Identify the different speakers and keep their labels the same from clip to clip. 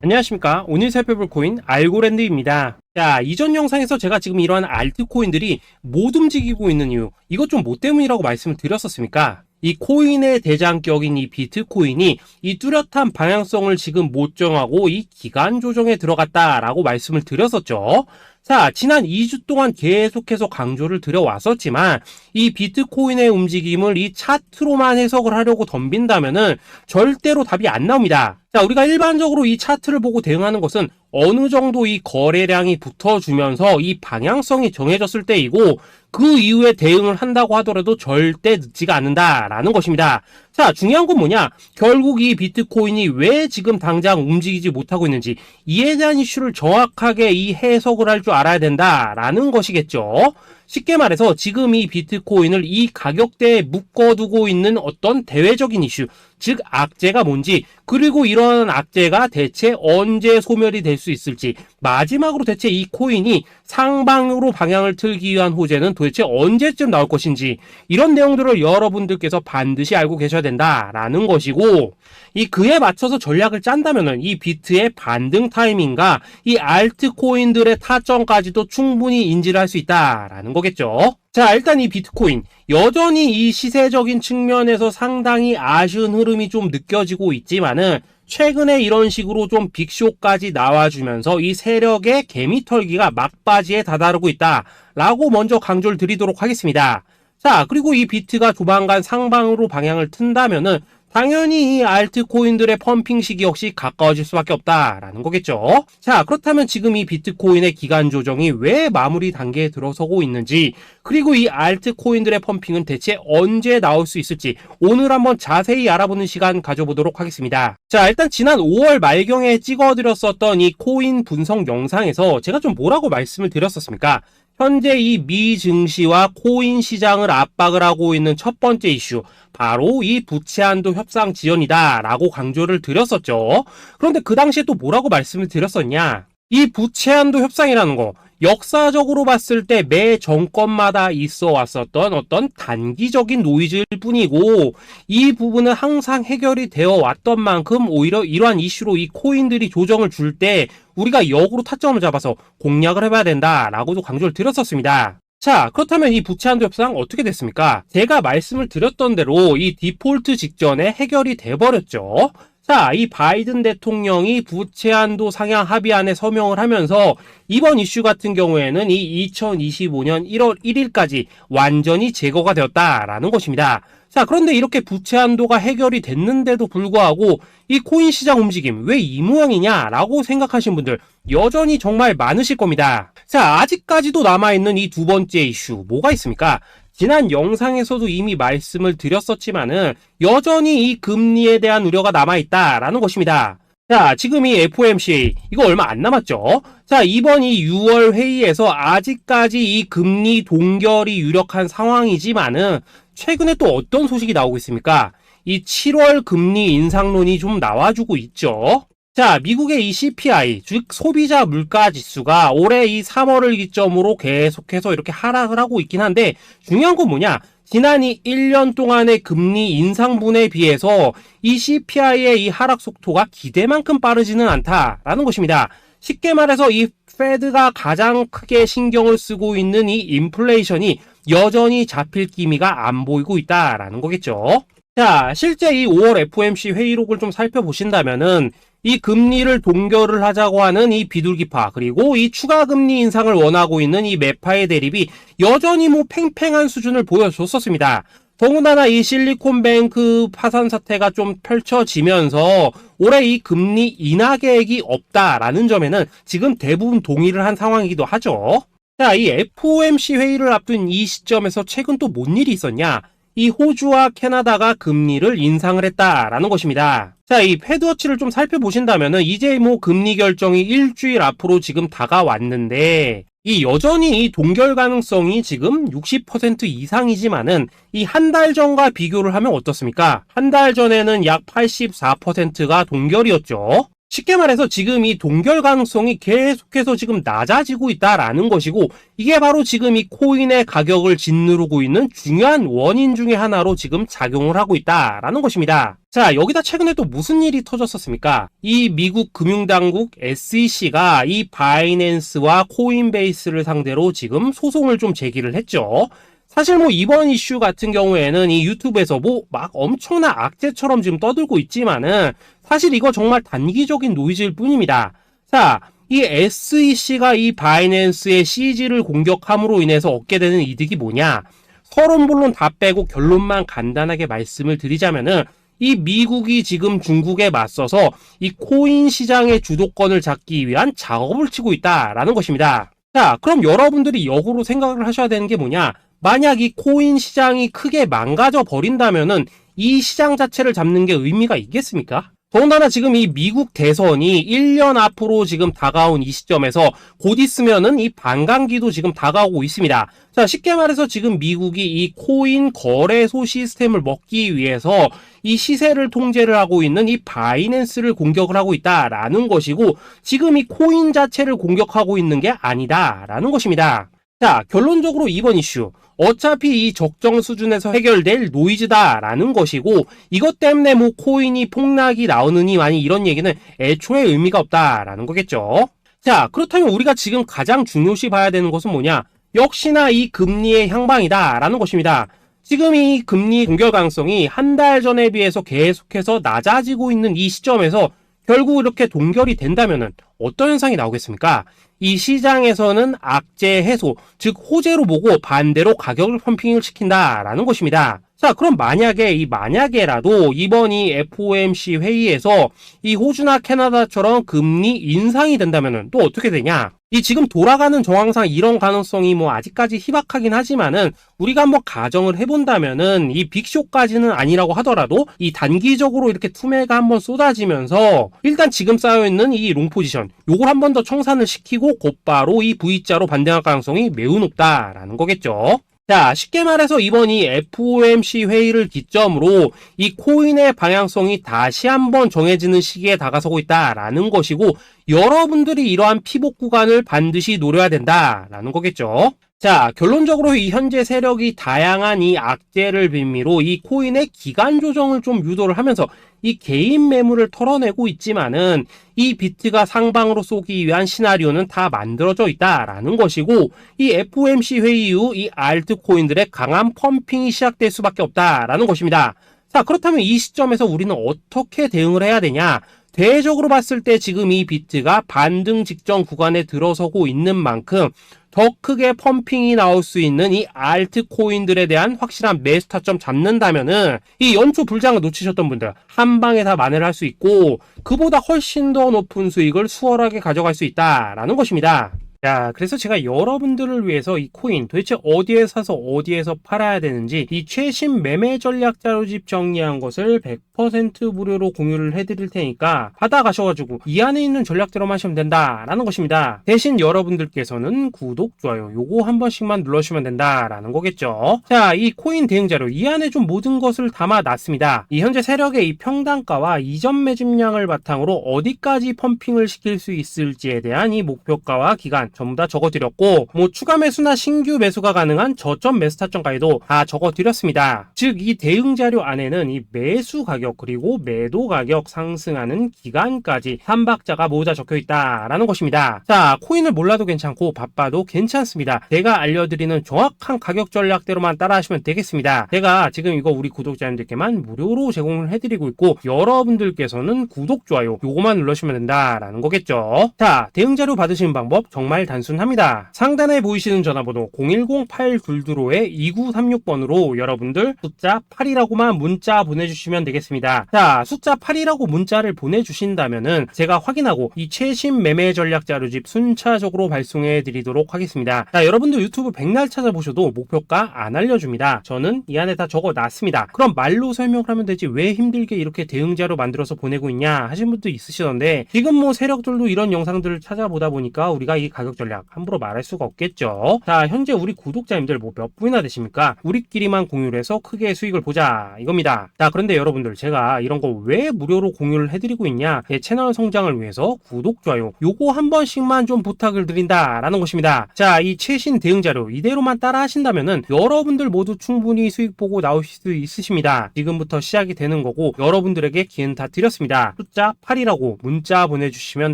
Speaker 1: 안녕하십니까. 오늘 살펴볼 코인 알고랜드입니다. 자, 이전 영상에서 제가 지금 이러한 알트코인들이 못 움직이고 있는 이유, 이것 좀 뭐 때문이라고 말씀을 드렸었습니까? 이 코인의 대장격인 이 비트코인이 이 뚜렷한 방향성을 지금 못 정하고 이 기간 조정에 들어갔다라고 말씀을 드렸었죠. 자, 지난 2주 동안 계속해서 강조를 드려왔었지만 이 비트코인의 움직임을 이 차트로만 해석을 하려고 덤빈다면은 절대로 답이 안 나옵니다. 자, 우리가 일반적으로 이 차트를 보고 대응하는 것은 어느 정도 이 거래량이 붙어주면서 이 방향성이 정해졌을 때이고, 그 이후에 대응을 한다고 하더라도 절대 늦지가 않는다라는 것입니다. 자, 중요한 건 뭐냐? 결국 이 비트코인이 왜 지금 당장 움직이지 못하고 있는지, 이에 대한 이슈를 정확하게 이 해석을 할 줄 알아야 된다라는 것이겠죠. 쉽게 말해서 지금 이 비트코인을 이 가격대에 묶어두고 있는 어떤 대외적인 이슈, 즉 악재가 뭔지, 그리고 이런 악재가 대체 언제 소멸이 될 수 있을지, 마지막으로 대체 이 코인이 상방으로 방향을 틀기 위한 호재는 도대체 언제쯤 나올 것인지, 이런 내용들을 여러분들께서 반드시 알고 계셔야 된다라는 것이고, 이 그에 맞춰서 전략을 짠다면은 이 비트의 반등 타이밍과 이 알트코인들의 타점까지도 충분히 인지를 할 수 있다라는 거겠죠. 자, 일단 이 비트코인 여전히 이 시세적인 측면에서 상당히 아쉬운 흐름이 좀 느껴지고 있지만은, 최근에 이런 식으로 좀 빅쇼까지 나와주면서 이 세력의 개미털기가 막바지에 다다르고 있다라고 먼저 강조를 드리도록 하겠습니다. 자, 그리고 이 비트가 조만간 상방으로 방향을 튼다면은 당연히 이 알트코인들의 펌핑 시기 역시 가까워질 수밖에 없다라는 거겠죠. 자, 그렇다면 지금 이 비트코인의 기간 조정이 왜 마무리 단계에 들어서고 있는지, 그리고 이 알트코인들의 펌핑은 대체 언제 나올 수 있을지 오늘 한번 자세히 알아보는 시간 가져보도록 하겠습니다. 자, 일단 지난 5월 말경에 찍어드렸었던 이 코인 분석 영상에서 제가 좀 뭐라고 말씀을 드렸었습니까? 현재 이 미 증시와 코인 시장을 압박을 하고 있는 첫 번째 이슈, 바로 이 부채 한도 협상 지연이다 라고 강조를 드렸었죠. 그런데 그 당시에 또 뭐라고 말씀을 드렸었냐? 이 부채 한도 협상이라는 거, 역사적으로 봤을 때 매 정권마다 있어 왔었던 어떤 단기적인 노이즈일 뿐이고, 이 부분은 항상 해결이 되어 왔던 만큼 오히려 이러한 이슈로 이 코인들이 조정을 줄 때 우리가 역으로 타점을 잡아서 공략을 해봐야 된다라고도 강조를 드렸었습니다. 자, 그렇다면 이 부채 한도 협상 어떻게 됐습니까? 제가 말씀을 드렸던 대로 이 디폴트 직전에 해결이 돼버렸죠. 자, 이 바이든 대통령이 부채 한도 상향 합의안에 서명을 하면서 이번 이슈 같은 경우에는 이 2025년 1월 1일까지 완전히 제거가 되었다라는 것입니다. 자, 그런데 이렇게 부채 한도가 해결이 됐는데도 불구하고 이 코인 시장 움직임 왜 이 모양이냐라고 생각하신 분들 여전히 정말 많으실 겁니다. 자, 아직까지도 남아있는 이 두 번째 이슈 뭐가 있습니까? 지난 영상에서도 이미 말씀을 드렸었지만은 여전히 이 금리에 대한 우려가 남아있다라는 것입니다. 자, 지금 이 FOMC 이거 얼마 안 남았죠? 자, 이번 이 6월 회의에서 아직까지 이 금리 동결이 유력한 상황이지만은 최근에 또 어떤 소식이 나오고 있습니까? 이 7월 금리 인상론이 좀 나와주고 있죠. 자, 미국의 이 CPI, 즉 소비자 물가 지수가 올해 이 3월을 기점으로 계속해서 이렇게 하락을 하고 있긴 한데, 중요한 건 뭐냐? 지난 이 1년 동안의 금리 인상분에 비해서 이 CPI의 이 하락 속도가 기대만큼 빠르지는 않다라는 것입니다. 쉽게 말해서 이 페드가 가장 크게 신경을 쓰고 있는 이 인플레이션이 여전히 잡힐 기미가 안 보이고 있다라는 거겠죠. 자, 실제 이 5월 FOMC 회의록을 좀 살펴보신다면은 이 금리를 동결을 하자고 하는 이 비둘기파, 그리고 이 추가 금리 인상을 원하고 있는 이 매파의 대립이 여전히 뭐 팽팽한 수준을 보여줬었습니다. 더군다나 이 실리콘뱅크 파산 사태가 좀 펼쳐지면서 올해 이 금리 인하 계획이 없다라는 점에는 지금 대부분 동의를 한 상황이기도 하죠. 자, 이 FOMC 회의를 앞둔 이 시점에서 최근 또 뭔 일이 있었냐? 이 호주와 캐나다가 금리를 인상을 했다라는 것입니다. 자, 이 패드워치를 좀 살펴보신다면은 이제 뭐 금리 결정이 일주일 앞으로 지금 다가왔는데, 이 여전히 이 동결 가능성이 지금 60% 이상이지만은 이 한 달 전과 비교를 하면 어떻습니까? 한 달 전에는 약 84%가 동결이었죠. 쉽게 말해서 지금 이 동결 가능성이 계속해서 지금 낮아지고 있다라는 것이고, 이게 바로 지금 이 코인의 가격을 짓누르고 있는 중요한 원인 중에 하나로 지금 작용을 하고 있다라는 것입니다. 자, 여기다 최근에 또 무슨 일이 터졌었습니까? 이 미국 금융당국 SEC가 이 바이낸스와 코인베이스를 상대로 지금 소송을 좀 제기를 했죠. 사실 뭐 이번 이슈 같은 경우에는 이 유튜브에서 뭐 막 엄청난 악재처럼 지금 떠들고 있지만은 사실 이거 정말 단기적인 노이즈일 뿐입니다. 자, 이 SEC가 이 바이낸스의 CG를 공격함으로 인해서 얻게 되는 이득이 뭐냐? 서론본론 다 빼고 결론만 간단하게 말씀을 드리자면은, 이 미국이 지금 중국에 맞서서 이 코인 시장의 주도권을 잡기 위한 작업을 치고 있다라는 것입니다. 자, 그럼 여러분들이 역으로 생각을 하셔야 되는 게 뭐냐? 만약 이 코인 시장이 크게 망가져 버린다면은 이 시장 자체를 잡는 게 의미가 있겠습니까? 더군다나 지금 이 미국 대선이 1년 앞으로 지금 다가온 이 시점에서 곧 있으면은 이 반감기도 지금 다가오고 있습니다. 자, 쉽게 말해서 지금 미국이 이 코인 거래소 시스템을 먹기 위해서 이 시세를 통제를 하고 있는 이 바이낸스를 공격을 하고 있다라는 것이고, 지금 이 코인 자체를 공격하고 있는 게 아니다라는 것입니다. 자, 결론적으로 이번 이슈, 어차피 이 적정 수준에서 해결될 노이즈다라는 것이고, 이것 때문에 뭐 코인이 폭락이 나오느니 많이 이런 얘기는 애초에 의미가 없다라는 거겠죠. 자, 그렇다면 우리가 지금 가장 중요시 봐야 되는 것은 뭐냐? 역시나 이 금리의 향방이다라는 것입니다. 지금 이 금리 동결 가능성이 한 달 전에 비해서 계속해서 낮아지고 있는 이 시점에서 결국 이렇게 동결이 된다면은 어떤 현상이 나오겠습니까? 이 시장에서는 악재 해소, 즉 호재로 보고 반대로 가격을 펌핑을 시킨다라는 것입니다. 자, 그럼 만약에라도 이번 이 FOMC 회의에서 이 호주나 캐나다처럼 금리 인상이 된다면은 또 어떻게 되냐? 이 지금 돌아가는 정황상 이런 가능성이 뭐 아직까지 희박하긴 하지만은, 우리가 한번 가정을 해본다면은 이 빅쇼까지는 아니라고 하더라도 이 단기적으로 이렇게 투매가 한번 쏟아지면서 일단 지금 쌓여있는 이 롱 포지션, 요걸 한 번 더 청산을 시키고 곧바로 이 V자로 반등할 가능성이 매우 높다라는 거겠죠. 자, 쉽게 말해서 이번 이 FOMC 회의를 기점으로 이 코인의 방향성이 다시 한번 정해지는 시기에 다가서고 있다라는 것이고, 여러분들이 이러한 피복 구간을 반드시 노려야 된다라는 거겠죠. 자, 결론적으로 이 현재 세력이 다양한 이 악재를 빌미로 이 코인의 기간 조정을 좀 유도를 하면서 이 개인 매물을 털어내고 있지만은, 이 비트가 상방으로 쏘기 위한 시나리오는 다 만들어져 있다라는 것이고, 이 FOMC 회의 이후 이 알트코인들의 강한 펌핑이 시작될 수밖에 없다라는 것입니다. 자, 그렇다면 이 시점에서 우리는 어떻게 대응을 해야 되냐? 대외적으로 봤을 때 지금 이 비트가 반등 직전 구간에 들어서고 있는 만큼 더 크게 펌핑이 나올 수 있는 이 알트코인들에 대한 확실한 매수 타점 잡는다면은 이 연초 불장을 놓치셨던 분들 한 방에 다 만회를 할 수 있고, 그보다 훨씬 더 높은 수익을 수월하게 가져갈 수 있다라는 것입니다. 자, 그래서 제가 여러분들을 위해서 이 코인 도대체 어디에 사서 어디에서 팔아야 되는지 이 최신 매매 전략 자료집 정리한 것을 100% 무료로 공유를 해드릴 테니까 받아가셔가지고 이 안에 있는 전략대로만 하시면 된다라는 것입니다. 대신 여러분들께서는 구독, 좋아요 요거 한 번씩만 눌러주시면 된다라는 거겠죠. 자, 이 코인 대응 자료 이 안에 좀 모든 것을 담아놨습니다. 이 현재 세력의 이 평단가와 이전 매집량을 바탕으로 어디까지 펌핑을 시킬 수 있을지에 대한 이 목표가와 기간 전부 다 적어드렸고, 뭐 추가 매수나 신규 매수가 가능한 저점 매수 타점까지도 다 적어드렸습니다. 즉 이 대응 자료 안에는 이 매수 가격 그리고 매도 가격 상승하는 기간까지 3박자가 모두 다 적혀있다라는 것입니다. 자, 코인을 몰라도 괜찮고 바빠도 괜찮습니다. 제가 알려드리는 정확한 가격 전략대로만 따라하시면 되겠습니다. 제가 지금 이거 우리 구독자님들께만 무료로 제공을 해드리고 있고, 여러분들께서는 구독, 좋아요 요거만 눌러주시면 된다라는 거겠죠. 자, 대응 자료 받으시는 방법 정말 단순합니다. 상단에 보이시는 전화번호 010-822-2936번으로 여러분들 숫자 8이라고만 문자 보내주시면 되겠습니다. 자, 숫자 8이라고 문자를 보내주신다면은 제가 확인하고 이 최신 매매 전략 자료집 순차적으로 발송해 드리도록 하겠습니다. 자, 여러분들 유튜브 백날 찾아보셔도 목표가 안 알려줍니다. 저는 이 안에 다 적어놨습니다. 그럼 말로 설명을 하면 되지 왜 힘들게 이렇게 대응 자료 만들어서 보내고 있냐 하신 분도 있으시던데, 지금 뭐 세력들도 이런 영상들을 찾아보다 보니까 우리가 이 가격 가격 전략 함부로 말할 수가 없겠죠. 자, 현재 우리 구독자님들 뭐 몇 분이나 되십니까? 우리끼리만 공유를 해서 크게 수익을 보자 이겁니다. 자, 그런데 여러분들 제가 이런 거 왜 무료로 공유를 해드리고 있냐? 제 채널 성장을 위해서 구독, 좋아요 요거 한 번씩만 좀 부탁을 드린다 라는 것입니다. 자, 이 최신 대응 자료 이대로만 따라 하신다면은 여러분들 모두 충분히 수익 보고 나오실 수 있으십니다. 지금부터 시작이 되는 거고 여러분들에게 기회는 다 드렸습니다. 숫자 8이라고 문자 보내주시면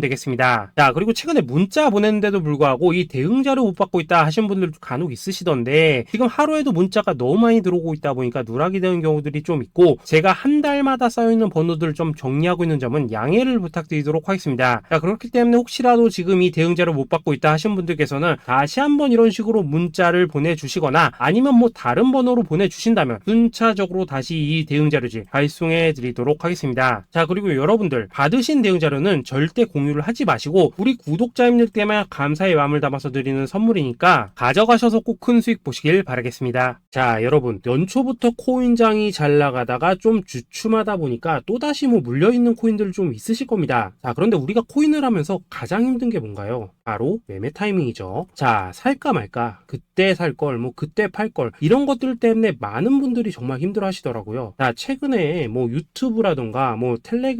Speaker 1: 되겠습니다. 자, 그리고 최근에 문자 보냈는데도 불구하고 이 대응 자료 못 받고 있다 하신 분들도 간혹 있으시던데 지금 하루에도 문자가 너무 많이 들어오고 있다 보니까 누락이 되는 경우들이 좀 있고 제가 한 달마다 쌓여있는 번호들을 좀 정리하고 있는 점은 양해를 부탁드리도록 하겠습니다. 자, 그렇기 때문에 혹시라도 지금 이 대응 자료 못 받고 있다 하신 분들께서는 다시 한번 이런 식으로 문자를 보내주시거나 아니면 뭐 다른 번호로 보내주신다면 순차적으로 다시 이 대응 자료지 발송해 드리도록 하겠습니다. 자, 그리고 여러분들 받으신 대응 자료는 절대 공유를 하지 마시고 우리 구독자님들 때문에 감사의 마음을 담아서 드리는 선물이니까 가져가셔서 꼭 큰 수익 보시길 바라겠습니다. 자, 여러분 연초부터 코인장이 잘 나가다가 좀 주춤하다 보니까 또다시 뭐 물려있는 코인들 좀 있으실 겁니다. 자, 그런데 우리가 코인을 하면서 가장 힘든 게 뭔가요? 바로 매매 타이밍이죠. 자, 살까 말까, 그때 살 걸, 뭐 그때 팔 걸, 이런 것들 때문에 많은 분들이 정말 힘들어 하시더라고요. 자, 최근에 뭐 유튜브라던가 뭐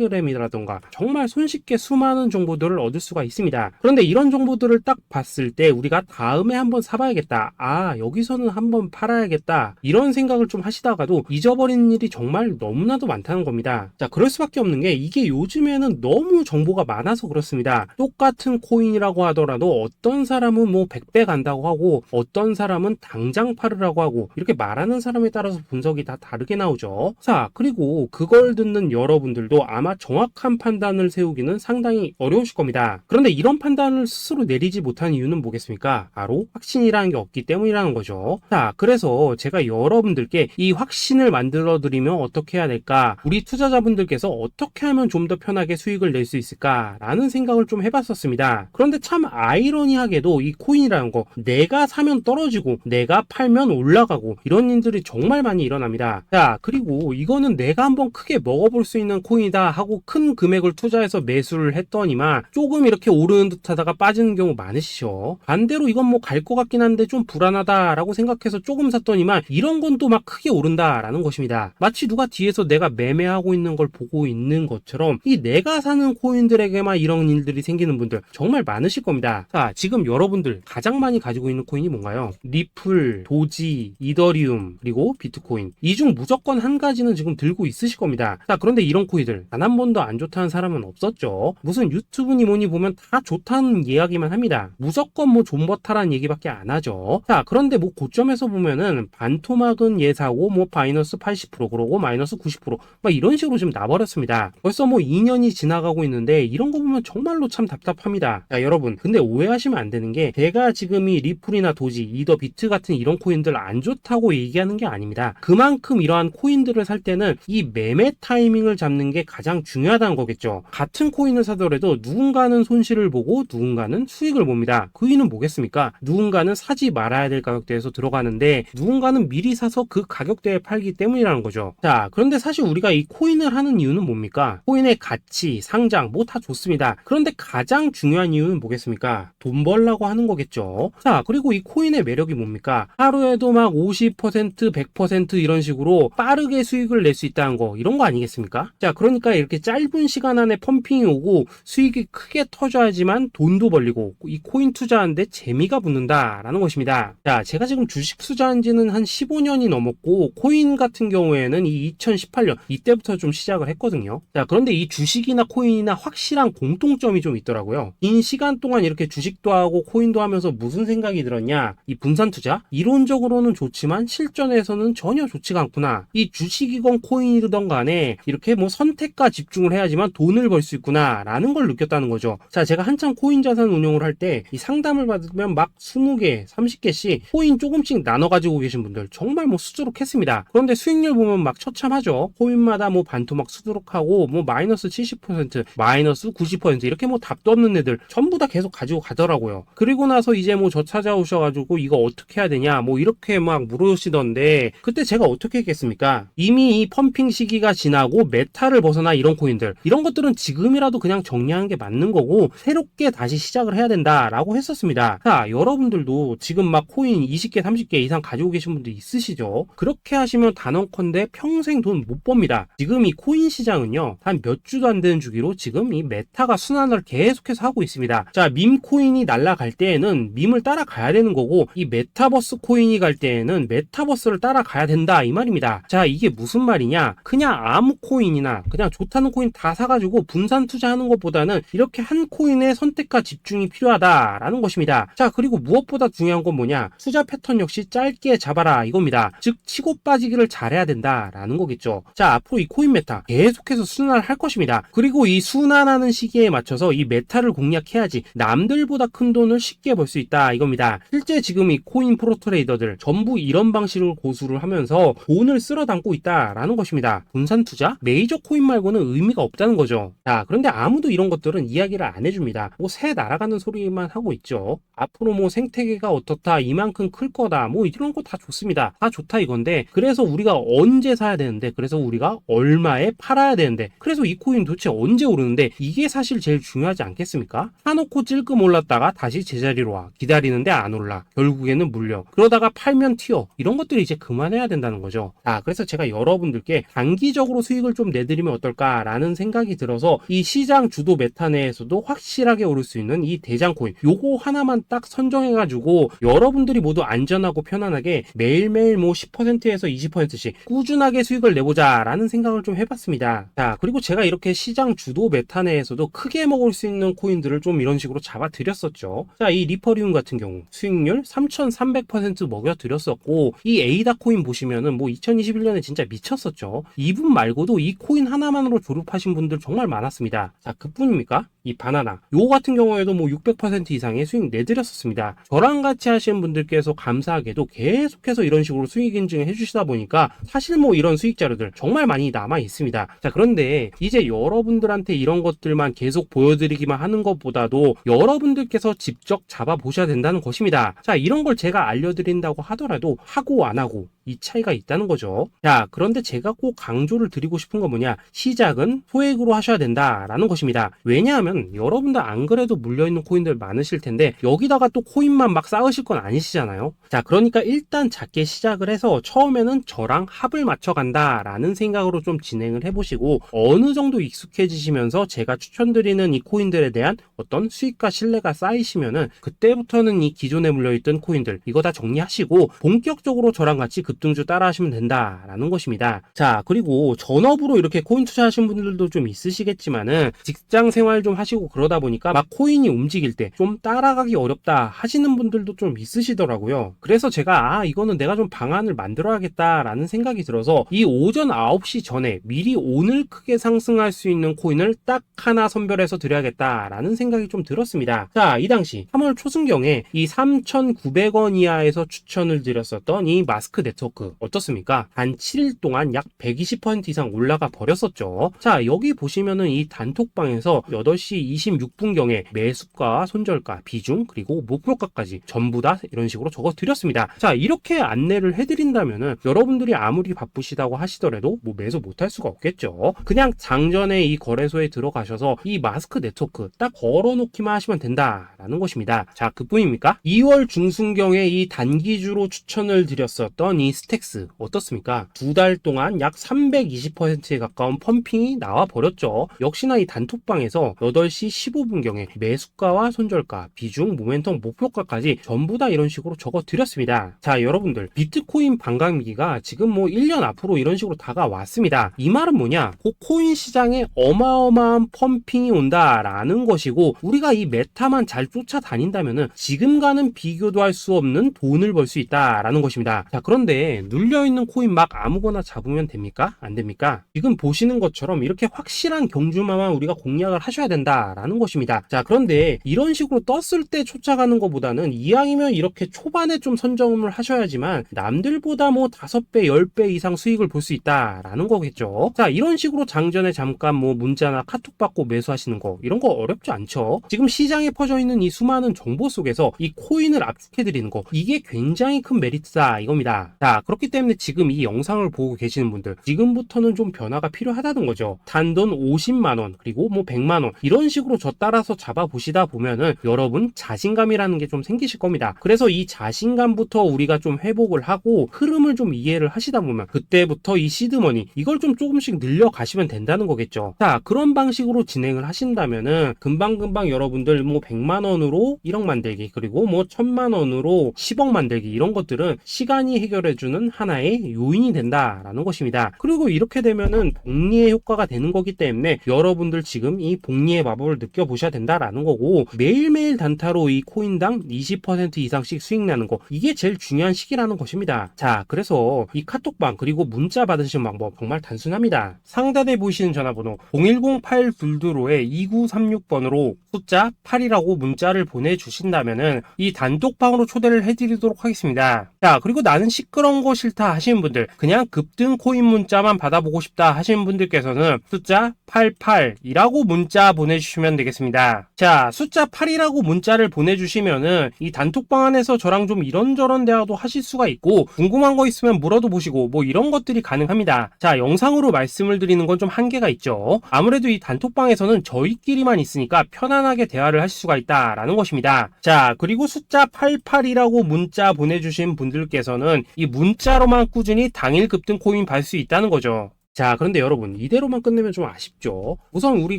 Speaker 1: 텔레그램이라던가 정말 손쉽게 수많은 정보들을 얻을 수가 있습니다. 그런데 이런 정보들을 딱 봤을 때 우리가 다음에 한번 사봐야겠다, 아 여기서는 한번 팔아야겠다, 이런 생각을 좀 하시다가도 잊어버리는 일이 정말 너무나도 많다는 겁니다. 자, 그럴 수밖에 없는 게 이게 요즘에는 너무 정보가 많아서 그렇습니다. 똑같은 코인이라고 하더라도 어떤 사람은 뭐 100배 간다고 하고 어떤 사람은 당장 팔으라고 하고 이렇게 말하는 사람에 따라서 분석이 다 다르게 나오죠. 자, 그리고 그걸 듣는 여러분들도 아마 정확한 판단을 세우기는 상당히 어려우실 겁니다. 그런데 이런 판단을 스스로 내리지 못한 이유는 뭐겠습니까? 바로 확신이라는 게 없기 때문이라는 거죠. 자, 그래서 제가 여러분들께 이 확신을 만들어 드리면 어떻게 해야 될까? 우리 투자자분들께서 어떻게 하면 좀 더 편하게 수익을 낼 수 있을까? 라는 생각을 좀 해봤었습니다. 그런데 참 아이러니하게도 이 코인이라는 거 내가 사면 떨어지고 내가 팔면 올라가고 이런 일들이 정말 많이 일어납니다. 자, 그리고 이거는 내가 한번 크게 먹어볼 수 있는 코인이다 하고 큰 금액을 투자해서 매수를 했더니만 조금 이렇게 오르는 듯 하다가 빠지는 경우 많으시죠. 반대로 이건 뭐 갈 것 같긴 한데 좀 불안하다라고 생각해서 조금 샀더니만 이런 건 또 막 크게 오른다라는 것입니다. 마치 누가 뒤에서 내가 매매하고 있는 걸 보고 있는 것처럼 이 내가 사는 코인들에게만 이런 일들이 생기는 분들 정말 많으실 겁니다. 자, 지금 여러분들 가장 많이 가지고 있는 코인이 뭔가요? 리플, 도지, 이더리움, 그리고 비트코인. 이 중 무조건 한 가지는 지금 들고 있으실 겁니다. 자, 그런데 이런 코인들 단 한 번도 안 좋다는 사람은 없었죠. 무슨 유튜브니 뭐니 보면 다 좋다는 이야기만 합니다. 무조건 뭐 존버타라는 얘기밖에 안 하죠. 자, 그런데 뭐 고점에서 보면은 반토막은 예사고 뭐 마이너스 80% 그러고 마이너스 90% 막 이런 식으로 지금 나버렸습니다. 벌써 뭐 2년이 지나가고 있는데 이런 거 보면 정말로 참 답답합니다. 자, 여러분 근데 오해하시면 안 되는 게 제가 지금 이 리플이나 도지, 이더, 비트 같은 이런 코인들 안 좋다고 얘기하는 게 아닙니다. 그만큼 이러한 코인들을 살 때는 이 매매 타이밍을 잡는 게 가장 중요하다는 거겠죠. 같은 코인을 사더라도 누군가는 손실을 보고 누군가는 수익을 봅니다. 그 이유는 뭐겠습니까? 누군가는 사지 말아야 될 가격대에서 들어가는데 누군가는 미리 사서 그 가격대에 팔기 때문이라는 거죠. 자, 그런데 사실 우리가 이 코인을 하는 이유는 뭡니까? 코인의 가치, 상장 뭐 다 좋습니다. 그런데 가장 중요한 이유는 뭐겠습니까? 돈 벌라고 하는 거겠죠. 자, 그리고 이 코인의 매력이 뭡니까? 하루에도 막 50%, 100% 이런 식으로 빠르게 수익을 낼 수 있다는 거, 이런 거 아니겠습니까? 자, 그러니까 이렇게 짧은 시간 안에 펌핑이 오고 수익이 크게 터져야지만 돈도 벌리고 이 코인 투자하는데 재미가 붙는다라는 것입니다. 자, 제가 지금 주식 투자한 지는 한 15년이 넘었고 코인 같은 경우에는 이 2018년 이때부터 좀 시작을 했거든요. 자, 그런데 이 주식이나 코인이나 확실한 공통점이 좀 있더라고요. 긴 시간 동안 이렇게 주식도 하고 코인도 하면서 무슨 생각이 들었냐? 이 분산 투자? 이론적으로는 좋지만 실전에서는 전혀 좋지가 않구나. 이 주식이건 코인이든 간에 이렇게 뭐 선택과 집중을 해야지만 돈을 벌 수 있구나 라는 걸 느꼈다는 거죠. 자, 제가 한참 코인 자산 운용을 할 때 이 상담을 받으면 막 20개, 30개씩 코인 조금씩 나눠 가지고 계신 분들 정말 뭐 수두룩했습니다. 그런데 수익률 보면 막 처참하죠. 코인마다 뭐 반토막 수두룩하고 뭐 마이너스 70%, 마이너스 90% 이렇게 뭐 답도 없는 애들 전부 다 계속 계속 가지고 가더라고요. 그리고 나서 이제 뭐 저 찾아오셔가지고 이거 어떻게 해야 되냐 뭐 이렇게 막 물으시던데, 그때 제가 어떻게 했겠습니까? 이미 이 펌핑 시기가 지나고 메타를 벗어나 이런 코인들, 이런 것들은 지금이라도 그냥 정리하는 게 맞는 거고 새롭게 다시 시작을 해야 된다라고 했었습니다. 자, 여러분들도 지금 막 코인 20개 30개 이상 가지고 계신 분들 있으시죠? 그렇게 하시면 단언컨대 평생 돈 못 법니다. 지금 이 코인 시장은요, 한 몇 주도 안 되는 주기로 지금 이 메타가 순환을 계속해서 하고 있습니다. 자, 밈 코인이 날아갈 때에는 밈을 따라가야 되는 거고, 이 메타버스 코인이 갈 때에는 메타버스를 따라가야 된다 이 말입니다. 자, 이게 무슨 말이냐? 그냥 아무 코인이나 그냥 좋다는 코인 다 사가지고 분산 투자하는 것보다는 이렇게 한 코인의 선택과 집중이 필요하다라는 것입니다. 자, 그리고 무엇보다 중요한 건 뭐냐? 투자 패턴 역시 짧게 잡아라 이겁니다. 즉 치고 빠지기를 잘해야 된다라는 거겠죠. 자, 앞으로 이 코인 메타 계속해서 순환을 할 것입니다. 그리고 이 순환하는 시기에 맞춰서 이 메타를 공략해야지 남들보다 큰 돈을 쉽게 벌 수 있다 이겁니다. 실제 지금 이 코인 프로 트레이더들 전부 이런 방식을 고수를 하면서 돈을 쓸어 담고 있다라는 것입니다. 분산 투자? 메이저 코인 말고는 의미가 없다는 거죠. 자, 그런데 아무도 이런 것들은 이야기를 안 해줍니다. 뭐 새 날아가는 소리만 하고 있죠. 앞으로 뭐 생태계가 어떻다, 이만큼 클 거다, 뭐 이런 거 다 좋습니다. 다 좋다 이건데, 그래서 우리가 언제 사야 되는데, 그래서 우리가 얼마에 팔아야 되는데, 그래서 이 코인 도대체 언제 오르는데, 이게 사실 제일 중요하지 않겠습니까? 사놓고 찔끔 올랐다가 다시 제자리로 와, 기다리는데 안 올라, 결국에는 물려, 그러다가 팔면 튀어, 이런 것들이 이제 그만해야 된다는 거죠. 자, 그래서 제가 여러분들께 단기적으로 수익을 좀 내드리면 어떨까라는 생각이 들어서 이 시장 주도 메타 내에서도 확실하게 오를 수 있는 이 대장 코인, 요거 하나만 딱 선정해가지고 여러분들이 모두 안전하고 편안하게 매일매일 뭐 10%에서 20%씩 꾸준하게 수익을 내보자 라는 생각을 좀 해봤습니다. 자, 그리고 제가 이렇게 시장 주도 메타 내에서도 크게 먹을 수 있는 코인들을 좀 이런 식으로 잡아드렸었죠. 자, 이 리퍼리움 같은 경우 수익률 3300% 먹여드렸었고, 이 에이다 코인 보시면은 뭐 2021년에 진짜 미쳤었죠. 이분 말고도 이 코인 하나만으로 졸업하신 분들 정말 많았습니다. 자, 그뿐입니까? 이 바나나 요거 같은 경우에도 뭐 600% 이상의 수익 내드렸었습니다. 저랑 같이 하시는 분들께서 감사하게도 계속해서 이런 식으로 수익 인증을 해주시다 보니까 사실 뭐 이런 수익 자료들 정말 많이 남아 있습니다. 자, 그런데 이제 여러분들한테 이런 것들만 계속 보여드리기만 하는 것보다도 여러분들께서 직접 잡아보셔야 된다는 것입니다. 자, 이런 걸 제가 알려드린다고 하더라도 하고 안 하고 이 차이가 있다는 거죠. 자, 그런데 제가 꼭 강조를 드리고 싶은 건 뭐냐? 시작은 소액으로 하셔야 된다라는 것입니다. 왜냐하면 여러분들 안 그래도 물려있는 코인들 많으실 텐데 여기다가 또 코인만 막 쌓으실 건 아니시잖아요. 자, 그러니까 일단 작게 시작을 해서 처음에는 저랑 합을 맞춰간다라는 생각으로 좀 진행을 해보시고, 어느 정도 익숙해지시면서 제가 추천드리는 이 코인들에 대한 어떤 수익과 신뢰가 쌓이시면은 그때부터는 이 기존에 물려있던 코인들 이거 다 정리하시고 본격적으로 저랑 같이 급등주 따라 하시면 된다라는 것입니다. 자, 그리고 전업으로 이렇게 코인 투자하시는 분들도 좀 있으시겠지만은 직장 생활 좀 하시고 그러다 보니까 막 코인이 움직일 때 좀 따라가기 어렵다 하시는 분들도 좀 있으시더라고요. 그래서 제가 이거는 내가 좀 방안을 만들어야겠다라는 생각이 들어서 이 오전 9시 전에 미리 오늘 크게 상승할 수 있는 코인을 딱 하나 선별해서 드려야겠다라는 생각이 좀 들었습니다. 자, 이 당시 3월 초순경에 이 3,900원 이하에서 추천을 드렸었던 이 마스크 네트워크 어떻습니까? 단 7일 동안 약 120% 이상 올라가 버렸었죠. 자, 여기 보시면은 이 단톡방에서 8시 26분경에 매수가, 손절가, 비중, 그리고 목표가까지 전부 다 이런 식으로 적어 드렸습니다. 자, 이렇게 안내를 해드린다면은 여러분들이 아무리 바쁘시다고 하시더라도 뭐 매수 못할 수가 없겠죠. 그냥 장전에 이 거래소에 들어가셔서 이 마스크 네트워크 딱 걸어놓기만 하시면 된다라는 것입니다. 자, 그뿐입니까? 2월 중순경에 이 단기주로 추천을 드렸었던 이 스택스 어떻습니까? 2달 동안 약 320%에 가까운 펌핑이 나와 버렸죠. 역시나 이 단톡방에서 8시 15분경에 매수가와 손절가, 비중, 모멘텀, 목표가까지 전부 다 이런 식으로 적어 드렸습니다. 자, 여러분들 비트코인 반감기가 지금 뭐 1년 앞으로 이런 식으로 다가왔습니다. 이 말은 뭐냐? 코인 시장에 어마어마한 펌핑이 온다라는 것이고, 우리가 이 메타만 잘 쫓아다닌다면은 지금과는 비교도 할 수 없는 돈을 벌 수 있다라는 것입니다. 자, 그런데 근데 눌려있는 코인 막 아무거나 잡으면 됩니까? 안 됩니까? 지금 보시는 것처럼 이렇게 확실한 경주마만 우리가 공략을 하셔야 된다라는 것입니다. 자, 그런데 이런 식으로 떴을 때 쫓아가는 것보다는 이왕이면 이렇게 초반에 좀 선점을 하셔야지만 남들보다 뭐 5배, 10배 이상 수익을 볼 수 있다라는 거겠죠. 자, 이런 식으로 장전에 잠깐 뭐 문자나 카톡 받고 매수하시는 거 이런 거 어렵지 않죠. 지금 시장에 퍼져 있는 이 수많은 정보 속에서 이 코인을 압축해드리는 거 이게 굉장히 큰 메리트다 이겁니다. 자, 그렇기 때문에 지금 이 영상을 보고 계시는 분들 지금부터는 좀 변화가 필요하다는 거죠. 단돈 50만원 그리고 뭐 100만원 이런 식으로 저 따라서 잡아보시다 보면은 여러분 자신감이라는 게 좀 생기실 겁니다. 그래서 이 자신감부터 우리가 좀 회복을 하고 흐름을 좀 이해를 하시다 보면 그때부터 이 시드머니 이걸 좀 조금씩 늘려가시면 된다는 거겠죠. 자, 그런 방식으로 진행을 하신다면은 금방금방 여러분들 뭐 100만원으로 1억 만들기 그리고 뭐 1000만원으로 10억 만들기 이런 것들은 시간이 해결해주는 하나의 요인이 된다라는 것입니다. 그리고 이렇게 되면은 복리의 효과가 되는 거기 때문에 여러분들 지금 이 복리의 마법을 느껴보셔야 된다라는 거고 매일매일 단타로 이 코인당 20% 이상씩 수익 나는 거 이게 제일 중요한 시기라는 것입니다. 자, 그래서 이 카톡방 그리고 문자 받으시는 방법 정말 단순합니다. 상단에 보이시는 전화번호 010-8222-2936번으로 숫자 8이라고 문자를 보내주신다면은 이 단톡방으로 초대를 해드리도록 하겠습니다. 자, 그리고 나는 시끄러운 거 싫다 하시는 분들 그냥 급등 코인 문자만 받아보고 싶다 하시는 분들께서는 숫자 88이라고 문자 보내주시면 되겠습니다. 자, 숫자 8이라고 문자를 보내주시면은 이 단톡방 안에서 저랑 좀 이런저런 대화도 하실 수가 있고 궁금한 거 있으면 물어도 보시고 뭐 이런 것들이 가능합니다. 자, 영상으로 말씀을 드리는 건 좀 한계가 있죠. 아무래도 이 단톡방에서는 저희끼리만 있으니까 편안하게 대화를 하실 수가 있다라는 것입니다. 자, 그리고 숫자 88이라고 문자 보내주신 분들께서는 이 문자로만 꾸준히 당일 급등 코인 받을 수 있다는 거죠. 자, 그런데 여러분 이대로만 끝내면 좀 아쉽죠. 우선 우리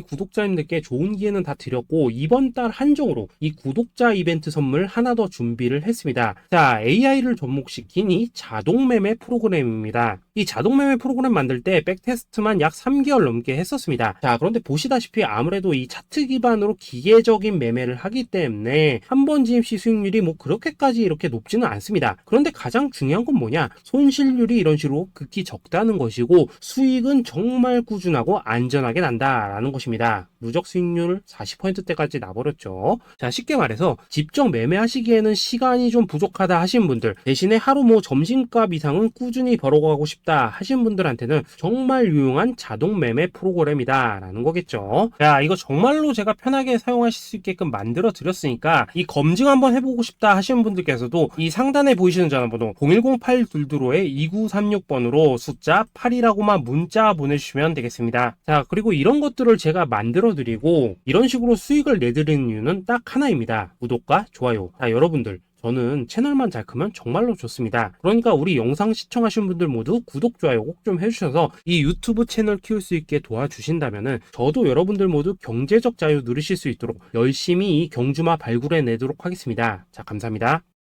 Speaker 1: 구독자님들께 좋은 기회는 다 드렸고 이번 달 한정으로 이 구독자 이벤트 선물 하나 더 준비를 했습니다. 자, AI를 접목시킨 이 자동매매 프로그램입니다. 이 자동매매 프로그램 만들 때 백테스트만 약 3개월 넘게 했었습니다. 자, 그런데 보시다시피 아무래도 이 차트 기반으로 기계적인 매매를 하기 때문에 한 번 진입 시 수익률이 뭐 그렇게까지 이렇게 높지는 않습니다. 그런데 가장 중요한 건 뭐냐? 손실률이 이런 식으로 극히 적다는 것이고 수익은 정말 꾸준하고 안전하게 난다라는 것입니다. 누적 수익률 40%대까지 나버렸죠. 자, 쉽게 말해서 직접 매매하시기에는 시간이 좀 부족하다 하신 분들 대신에 하루 뭐 점심값 이상은 꾸준히 벌어가고 싶다 하신 분들한테는 정말 유용한 자동 매매 프로그램이다 라는 거겠죠. 자, 이거 정말로 제가 편하게 사용하실 수 있게끔 만들어 드렸으니까 이 검증 한번 해보고 싶다 하시는 분들께서도 이 상단에 보이시는 전화번호 010-8222-2936번으로 숫자 8이라고만 문자 보내주시면 되겠습니다. 자, 그리고 이런 것들을 제가 만들어 드리고 이런 식으로 수익을 내드리는 이유는 딱 하나입니다. 구독과 좋아요. 자, 여러분들 저는 채널만 잘 크면 정말로 좋습니다. 그러니까 우리 영상 시청하신 분들 모두 구독, 좋아요 꼭 좀 해주셔서 이 유튜브 채널 키울 수 있게 도와주신다면은 저도 여러분들 모두 경제적 자유 누리실 수 있도록 열심히 이 경주마 발굴해 내도록 하겠습니다. 자, 감사합니다.